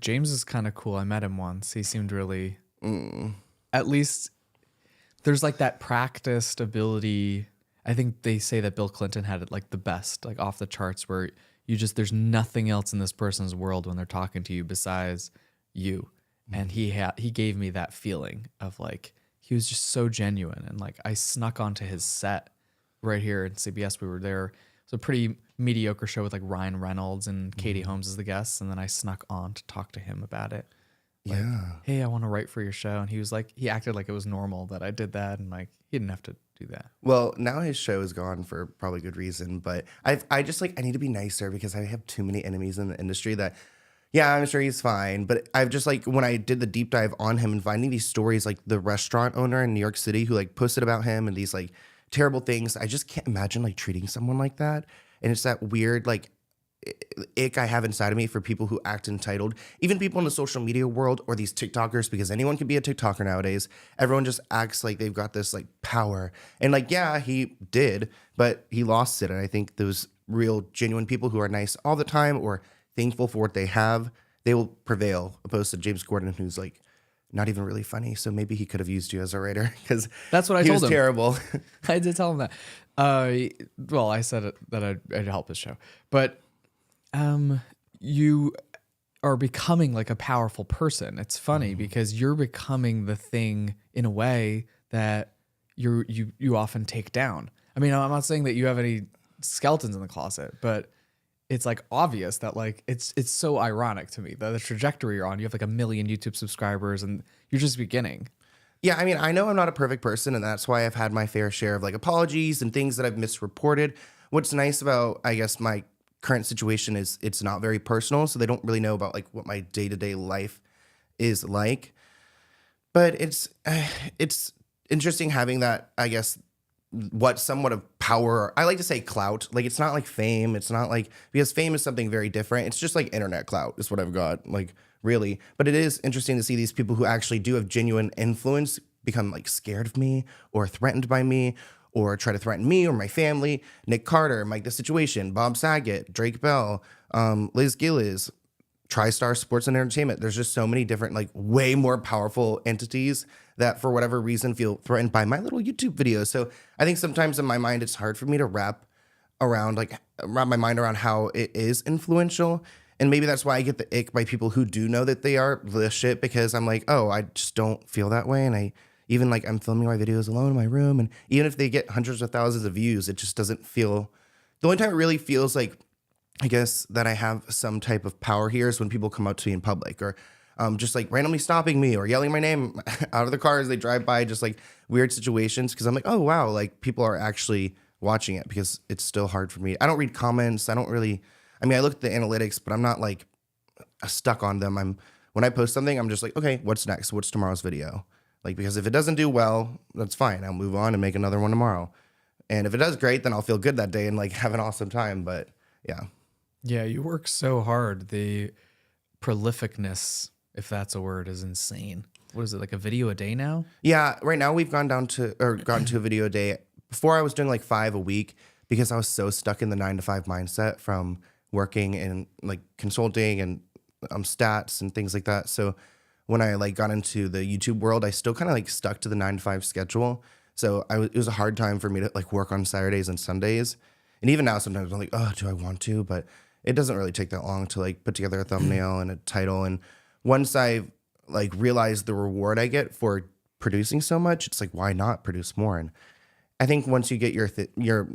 James is kind of cool. I met him once. He seemed really, Mm. at least there's like that practiced ability. I think they say that Bill Clinton had it like the best, like off the charts, where there's nothing else in this person's world when they're talking to you besides you. And he gave me that feeling of like, he was just so genuine. And like, I snuck onto his set right here at CBS. We were there. It's a pretty mediocre show with like Ryan Reynolds and Katie Holmes as the guests. And then I snuck on to talk to him about it. Like, Yeah. hey, I want to write for your show. And he was like, he acted like it was normal that I did that. And like, he didn't have to do that. Well, now his show is gone for probably good reason, but I just like, I need to be nicer because I have too many enemies in the industry that, yeah, I'm sure he's fine. But I've just like, when I did the deep dive on him and finding these stories, like the restaurant owner in New York City who like posted about him and these like terrible things, I just can't imagine like treating someone like that. And it's that weird, like, ick I have inside of me for people who act entitled, even people in the social media world or these TikTokers, because anyone can be a TikToker nowadays. Everyone just acts like they've got this like power. And like, yeah, he did, but he lost it. And I think those real genuine people who are nice all the time or thankful for what they have, they will prevail, opposed to James Corden, who's like not even really funny. So maybe he could have used you as a writer because That's what I he told was him. terrible. I did tell him that. Well, I said that I'd help his show, but you are becoming like a powerful person. It's funny because you're becoming the thing in a way that you often take down. I mean, I'm not saying that you have any skeletons in the closet, but it's like obvious that like it's so ironic to me that the trajectory you're on. You have like 1 million YouTube subscribers and you're just beginning. Yeah, I mean, I know I'm not a perfect person, and that's why I've had my fair share of like apologies and things that I've misreported. What's nice about, I guess, my current situation is it's not very personal, so they don't really know about like what my day-to-day life is like. But it's interesting having that, I guess, what somewhat of power, I like to say clout. Like, it's not like fame. It's not like, because fame is something very different. It's just like internet clout is what I've got, like, really. But it is interesting to see these people who actually do have genuine influence become like scared of me or threatened by me or try to threaten me or my family. Nick Carter, Mike The Situation, Bob Saget, Drake Bell, Liz Gillies, TriStar Sports and Entertainment. There's just so many different, like, way more powerful entities that for whatever reason feel threatened by my little YouTube videos. So I think sometimes in my mind, it's hard for me to wrap my mind around how it is influential. And maybe that's why I get the ick by people who do know that they are the shit, because I'm like, oh, I just don't feel that way. And I'm filming my videos alone in my room. And even if they get hundreds of thousands of views, it just doesn't feel, the only time it really feels like, I guess, that I have some type of power here is when people come up to me in public or just like randomly stopping me or yelling my name out of the car as they drive by, just like weird situations. Cause I'm like, oh, wow, like people are actually watching it, because it's still hard for me. I don't read comments. I look at the analytics, but I'm not like stuck on them. When I post something, I'm just like, okay, what's next? What's tomorrow's video? Like, because if it doesn't do well, that's fine. I'll move on and make another one tomorrow. And if it does great, then I'll feel good that day and like have an awesome time. But yeah. Yeah, you work so hard. The prolificness, if that's a word, is insane. What is it, like a video a day now? Yeah, right now we've gotten to a video a day. Before I was doing like 5 a week because I was so stuck in the 9 to 5 mindset from working in like consulting and stats and things like that. So when I like got into the YouTube world, I still kind of like stuck to the 9 to 5 schedule. So it was a hard time for me to like work on Saturdays and Sundays. And even now, sometimes I'm like, oh, do I want to? But it doesn't really take that long to like put together a thumbnail and a title. And once I like realize the reward I get for producing so much, it's like, why not produce more? And I think once you get your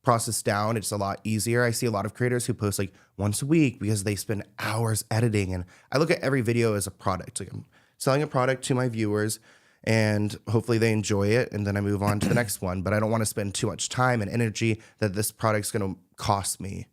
process down, it's a lot easier. I see a lot of creators who post like once a week because they spend hours editing. And I look at every video as a product. Like, I'm selling a product to my viewers, and hopefully they enjoy it, and then I move on to the next one. But I don't want to spend too much time and energy that this product's going to cost me,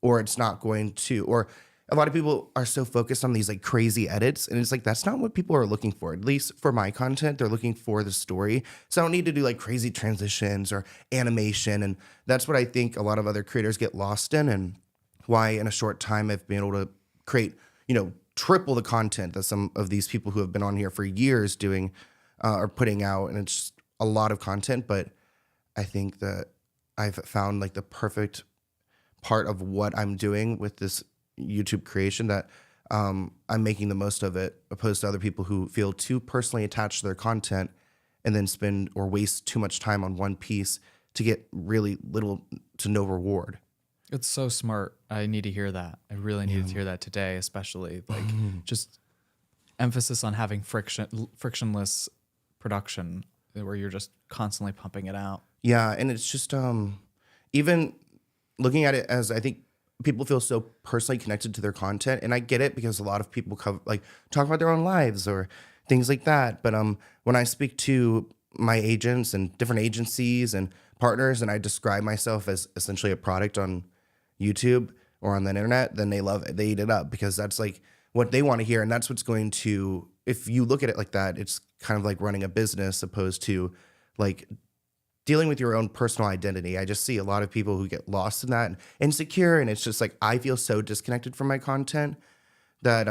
or it's not going to, or a lot of people are so focused on these like crazy edits, and it's like, that's not what people are looking for. At least for my content, they're looking for the story. So I don't need to do like crazy transitions or animation. And that's what I think a lot of other creators get lost in, and why in a short time I've been able to create, triple the content that some of these people who have been on here for years doing or putting out. And it's just a lot of content. But I think that I've found like the perfect part of what I'm doing with this YouTube creation, that I'm making the most of it, opposed to other people who feel too personally attached to their content and then spend or waste too much time on one piece to get really little to no reward. It's so smart. I need to hear that. I really needed to hear that today, especially like just emphasis on having frictionless production where you're just constantly pumping it out. Yeah, and it's just even looking at it as I think people feel so personally connected to their content, and I get it because a lot of people talk about their own lives or things like that. But when I speak to my agents and different agencies and partners, and I describe myself as essentially a product on YouTube or on the internet, then they love it. They eat it up because that's like what they want to hear, and that's what's going to. If you look at it like that, it's kind of like running a business opposed to like dealing with your own personal identity. I just see a lot of people who get lost in that and insecure. And it's just like, I feel so disconnected from my content that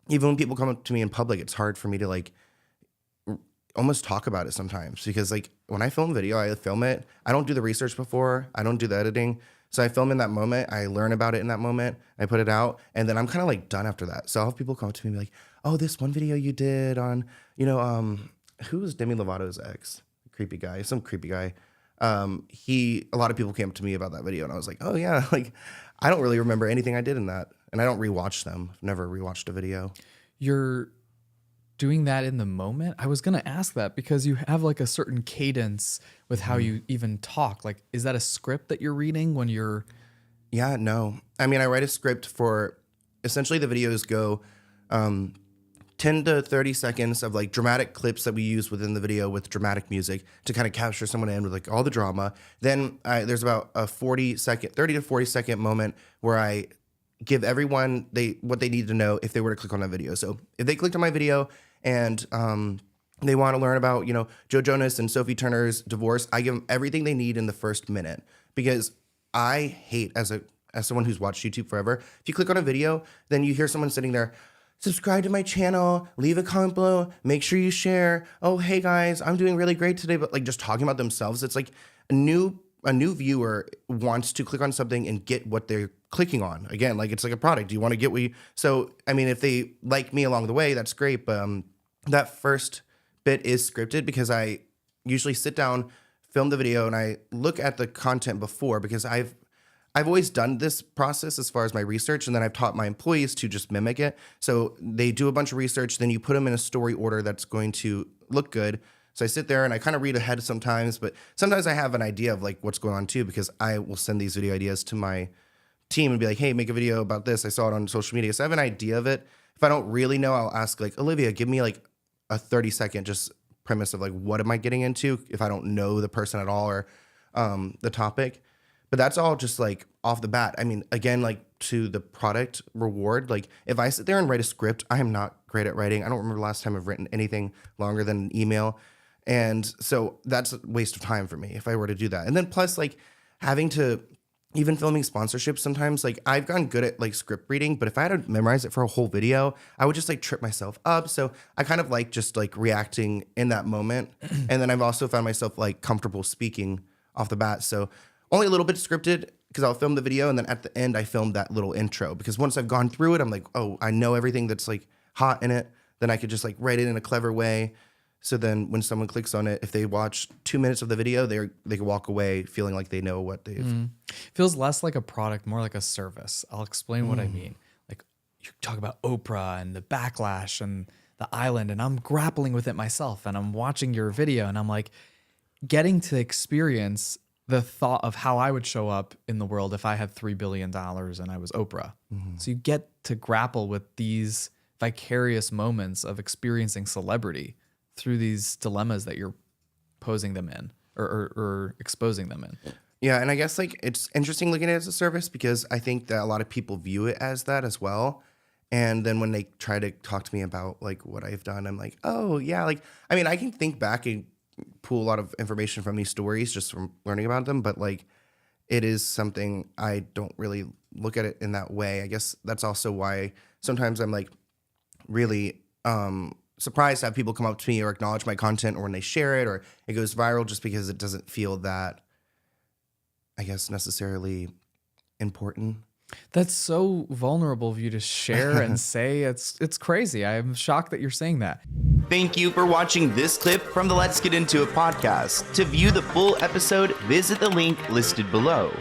even when people come up to me in public, it's hard for me to like almost talk about it sometimes because like when I film video, I film it. I don't do the research before. I don't do the editing. So I film in that moment. I learn about it in that moment. I put it out and then I'm kind of like done after that. So I'll have people come up to me and be like, oh, this one video you did on, who was Demi Lovato's ex? Creepy guy, some creepy guy. A lot of people came up to me about that video and I was like, oh yeah, like I don't really remember anything I did in that. And I don't rewatch them. I've never rewatched a video. You're doing that in the moment? I was going to ask that because you have like a certain cadence with how you even talk. Like, is that a script that you're reading when you're... Yeah, no. I mean, I write a script for, essentially the videos go 10 to 30 seconds of like dramatic clips that we use within the video with dramatic music to kind of capture someone in with like all the drama. Then there's about a 30 to 40 second moment where I give everyone what they need to know if they were to click on that video. So if they clicked on my video and they want to learn about, Joe Jonas and Sophie Turner's divorce, I give them everything they need in the first minute because I hate as someone who's watched YouTube forever. If you click on a video, then you hear someone sitting there, subscribe to my channel, leave a comment below, make sure you share. Oh, hey guys, I'm doing really great today. But like just talking about themselves, it's like a new viewer wants to click on something and get what they're clicking on. Again, like it's like a product. Do you want to get what you... So, I mean, if they like me along the way, that's great. But that first bit is scripted because I usually sit down, film the video, and I look at the content before because I've always done this process as far as my research, and then I've taught my employees to just mimic it. So they do a bunch of research, then you put them in a story order that's going to look good. So I sit there and I kind of read ahead sometimes, but sometimes I have an idea of like what's going on too, because I will send these video ideas to my team and be like, hey, make a video about this. I saw it on social media. So I have an idea of it. If I don't really know, I'll ask like, Olivia, give me like a 30-second just premise of like, what am I getting into if I don't know the person at all or the topic. But that's all just like off the bat. I mean, again, like to the product reward, like if I sit there and write a script, I am not great at writing. I don't remember the last time I've written anything longer than an email. And so that's a waste of time for me if I were to do that. And then plus like having to, even filming sponsorships sometimes, like I've gotten good at like script reading, but if I had to memorize it for a whole video, I would just like trip myself up. So I kind of like just like reacting in that moment. And then I've also found myself like comfortable speaking off the bat. So only a little bit scripted because I'll film the video and then at the end I film that little intro because once I've gone through it, I'm like, oh, I know everything that's like hot in it. Then I could just like write it in a clever way. So then when someone clicks on it, if they watch 2 minutes of the video, they can walk away feeling like they know what they've... Feels less like a product, more like a service. I'll explain what I mean. Like you talk about Oprah and the Backlash and the Island, and I'm grappling with it myself and I'm watching your video and I'm like getting to experience the thought of how I would show up in the world if I had $3 billion and I was Oprah. So you get to grapple with these vicarious moments of experiencing celebrity through these dilemmas that you're posing them in or exposing them in. Yeah, and I guess like it's interesting looking at it as a service because I think that a lot of people view it as that as well. And then when they try to talk to me about like what I've done, I'm like, oh yeah, like I mean, I can think back and pull a lot of information from these stories just from learning about them, but like it is something I don't really look at it in that way. I guess that's also why sometimes I'm like really surprised to have people come up to me or acknowledge my content or when they share it or it goes viral just because it doesn't feel that, I guess, necessarily important. That's so vulnerable of you to share and say. It's crazy. I'm shocked that you're saying that. Thank you for watching this clip from the Let's Get Into It podcast. To view the full episode, visit the link listed below.